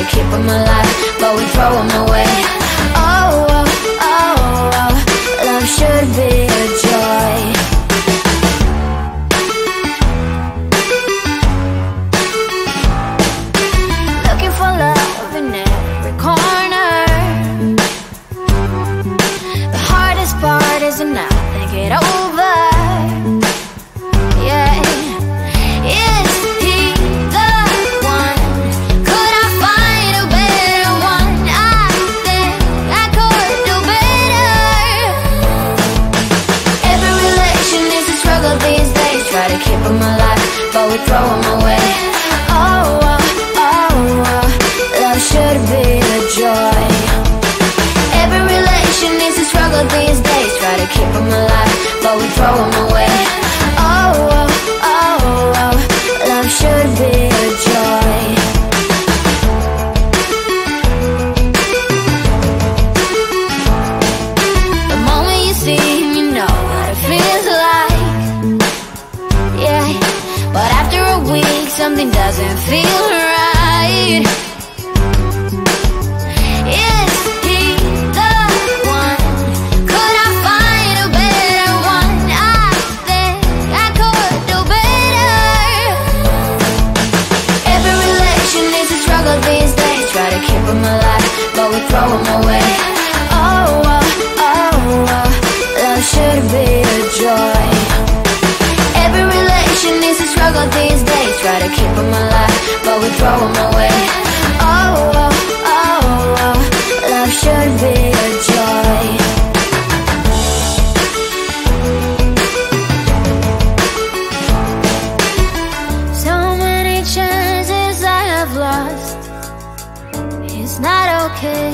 to keep them alive, but we throw them away. Oh, oh, oh, oh, love should be a joy. Looking for love in every corner. The hardest part is to not think it over. Keep them alive, but we throw them away. Oh, oh, oh, oh, love should be a joy. Every relation needs a struggle these days. Try to keep them alive, but we throw them away. Oh, oh, oh, oh, love should be a joy. The moment you see him, you know what it feels like. But after a week, something doesn't feel right. Is he the one? Could I find a better one? I think I could do better. Every relation needs a struggle these days. Try to keep them alive, but we throw them away. Oh, oh, oh, oh, love should be a joy. Every relation needs a struggle these days. Try to keep them alive, but we throw them away. Oh, oh, oh, oh, love should be a joy. So many chances I have lost. It's not okay.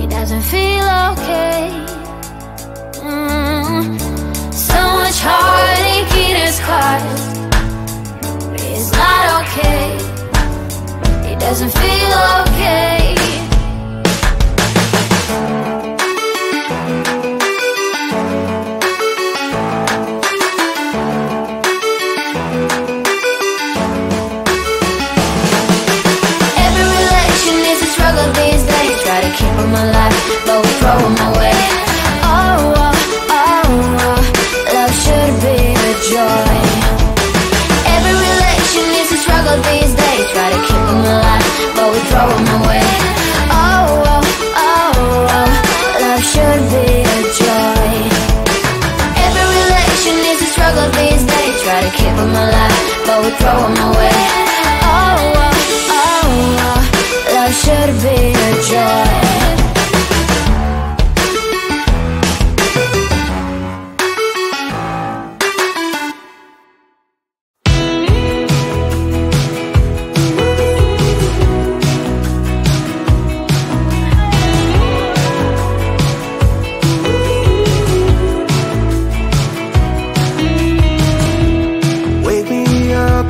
It doesn't feel okay. So much heartache it has caused. It's not okay. It doesn't feel okay. Every relation needs a struggle these days. Try to keep them alive, but we throw them away. Oh, oh, oh, oh, love should be a joy. Every relation needs a struggle these days. Try to keep them alive, but we throw them away. Oh, oh, oh, oh, love should be a joy. Every relation needs a struggle these days. Try to keep them alive, but we throw them away. Oh, oh, oh, oh, love should be a joy.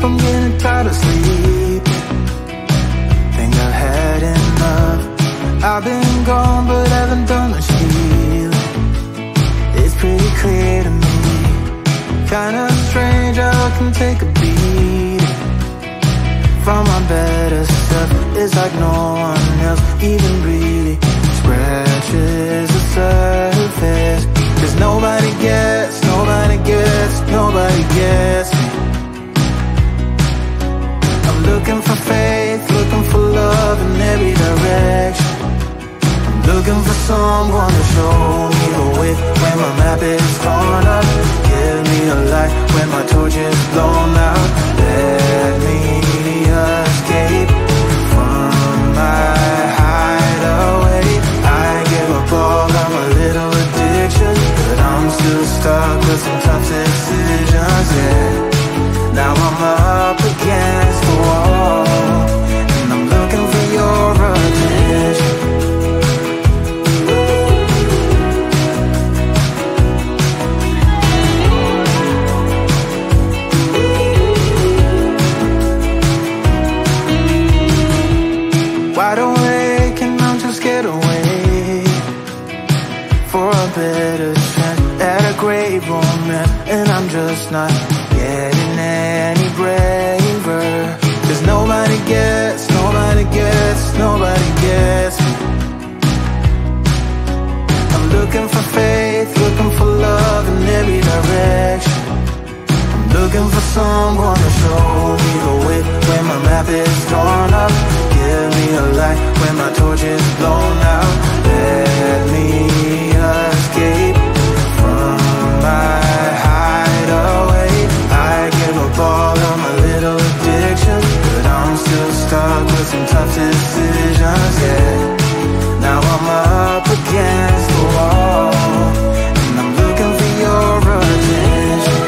I'm getting tired of sleep. Think I've had enough. I've been gone but haven't done much healing. It's pretty clear to me. Kinda strange how I can take a beat from my better stuff. It's like no one else even really scratches the surface. 'Cause nobody gets, nobody gets, nobody gets me. Looking for faith, looking for love in every direction. I'm looking for someone to show me the way when my map is torn up. Give me a light when my torch is blown out. Let me escape from my hideaway. I give up all of my little addictions, but I'm still stuck with some tough decisions, yeah. Now I'm up against the wall, and I'm looking for your attention. Wide awake and I'm just scared away for a better chance at a great romance, and I'm just not getting any braver. 'Cause nobody gets, nobody nobody gets me. I'm looking for faith, looking for love in every direction. I'm looking for someone to show me the way when my map is torn up. Give me a light when my torch is blown out. Let me escape from my hideaway. I give up all of my little addictions, but I'm still stuck with some tough decisions, yeah. Now I'm up against the wall, and I'm looking for your attention.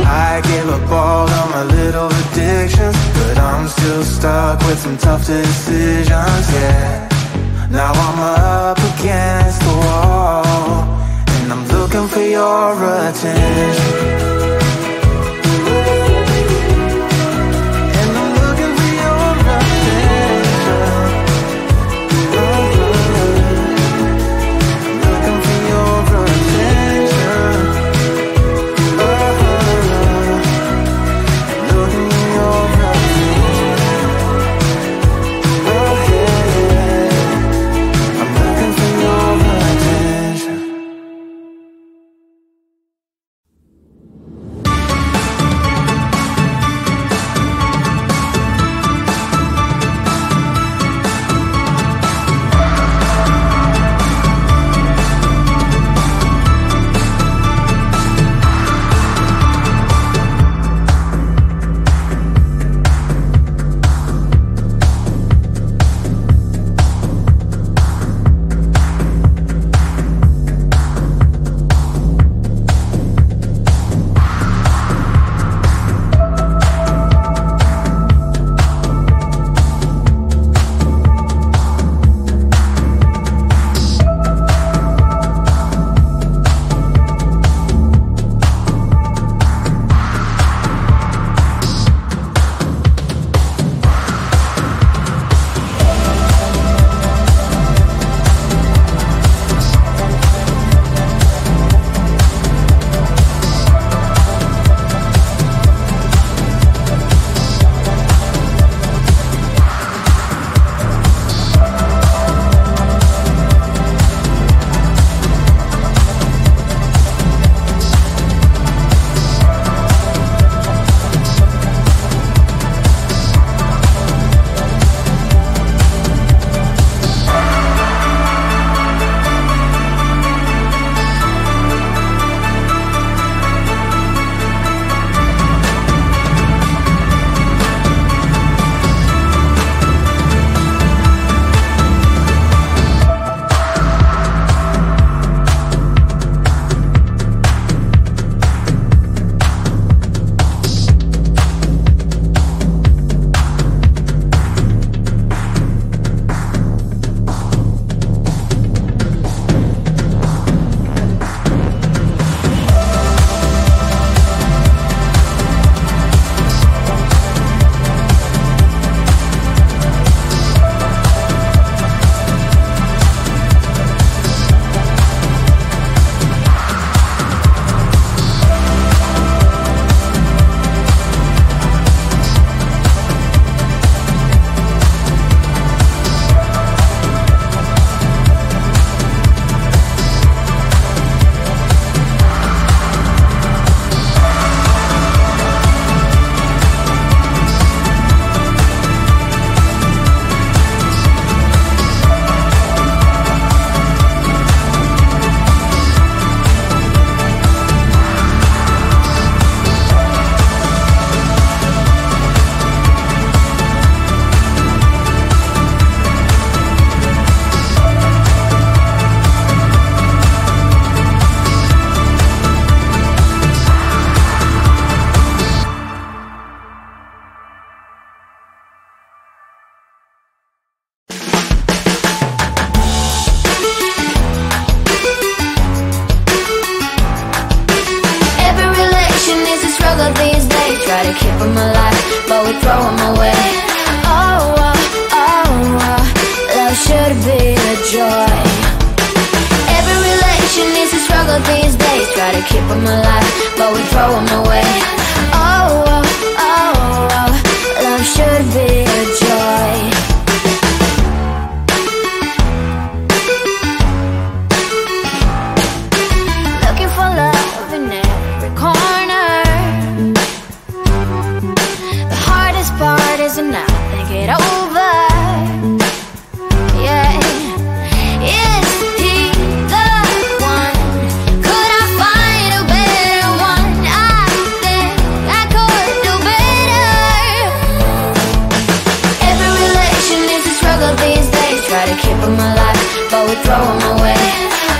I gave up all of my little addictions, but I'm still stuck with some tough decisions, yeah. Now I'm up against the wall, and I'm looking for your attention. And I'm looking for your attention. I'm looking for your attention. Looking for your attention. I'm looking for your attention. throw 'em away. Oh, oh, oh, oh, love love should be a joy. Every relation is a struggle these days. Try to keep them alive, but we throw them away. Oh, oh, oh, oh, love should be a joy. Looking for love in every corner. The hardest part is to not think it over. Yeah, is he the one? Could I find a better one? I think I could do better. Every relation is a struggle these days. Try to keep them alive, but we throw them away.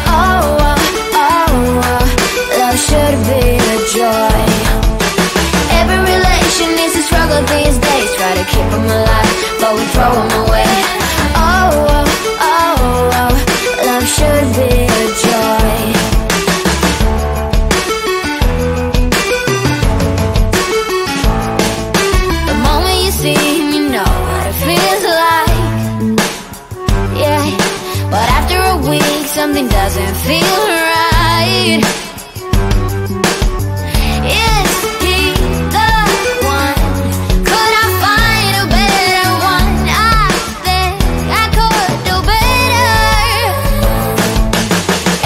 Oh, oh, oh, oh, love should be a joy. Every relation is a struggle these days. Try to keep them alive, but we throw them away. Oh, oh, oh, oh, love should be a joy. The moment you see him, you know what it feels like. Yeah, but after a week, something doesn't feel right. Is he the one? Could I find a better one? I think I could do better.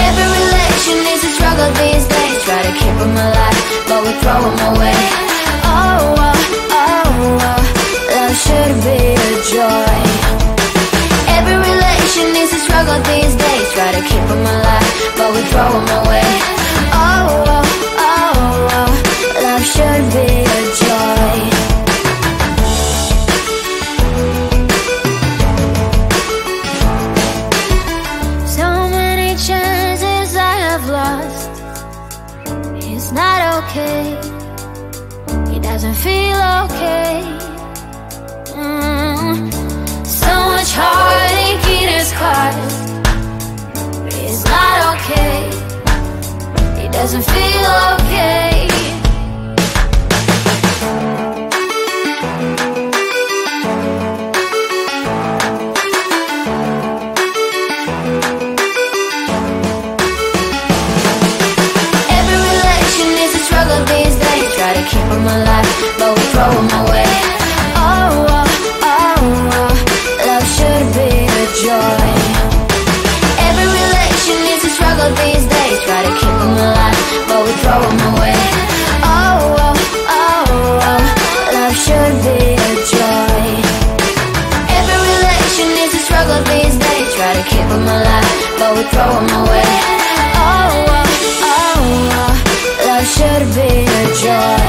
Every relation is a struggle these days. Try to keep them alive, but we throw them away. Oh, oh, oh, oh, love should be a joy. Every relation is a struggle these days. Try to keep them alive, but we throw them away. Oh, oh, oh, oh, love should be a joy. So many chances I have lost. It's not okay. It doesn't feel okay. So much heartache in his caused. It's not okay. It doesn't feel okay. Every relation is a struggle these days. Try to keep them alive, but we throw them away. Oh, oh, oh, oh, love should be a joy. Every relation is a struggle these days. Try to keep them alive, but we throw them away. Oh, oh, oh, oh, love should be a joy. Every relation is a struggle these days. Try to keep them alive, but we throw them away. Oh, oh, oh, oh, love should be a joy.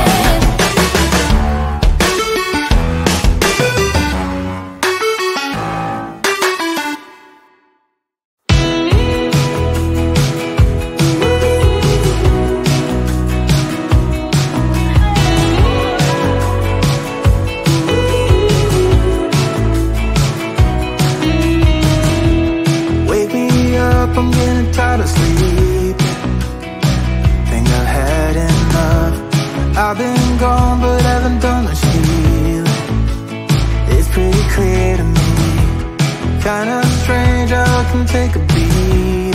Wake me up, I'm getting tired of sleeping. Think I've had enough. I've been gone, but haven't done much healing. It's pretty clear to me. Kinda strange how I can take a beating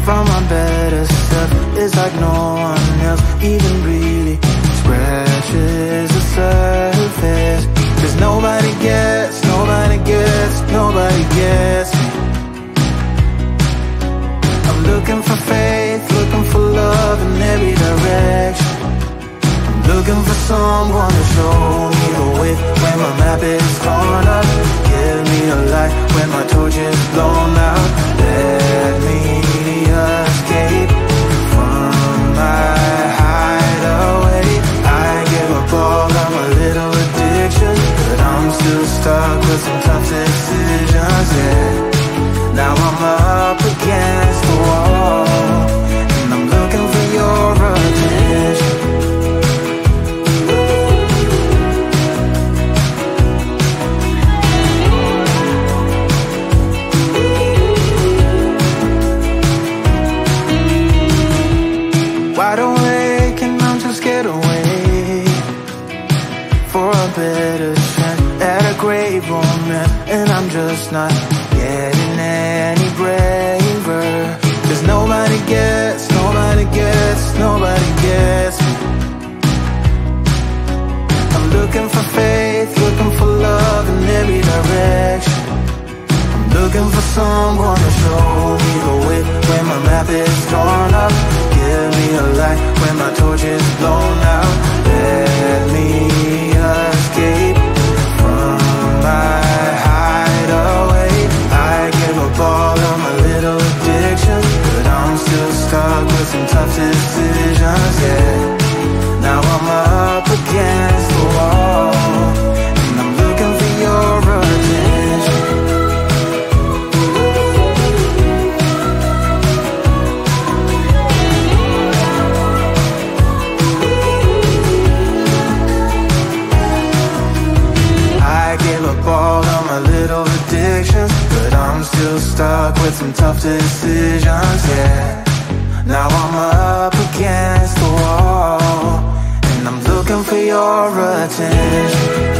from my better self. It's like no one else even really scratches the surface. 'Cause nobody gets, nobody gets, nobody gets me. I'm looking for faith, looking for love in every direction. I'm looking for someone to show me the way when my map is torn up. Give me a light when my torch is blown out. Let me escape from my hideaway. I give up all of my little addictions, but I'm still stuck with some tough decisions, yeah. Now I'm up against the wall, and I'm looking for your attention. Wide awake and I'm too scared away for a better chance. at a great romance, and I'm just not getting any braver. 'Cause nobody gets me. I'm looking for faith, looking for love in every direction. I'm looking for someone to show me the way when my map is torn up. Give me a light when my torch is blown out. Let me escape from my hideaway. I give up all of my little addictions, but I'm still stuck with some tough decisions, yeah. Now I'm up against the wall, and I'm looking for your attention. I gave up all of my little addictions, but I'm still stuck with some tough decisions, yeah. Now I'm up against the wall, and I'm looking for your attention.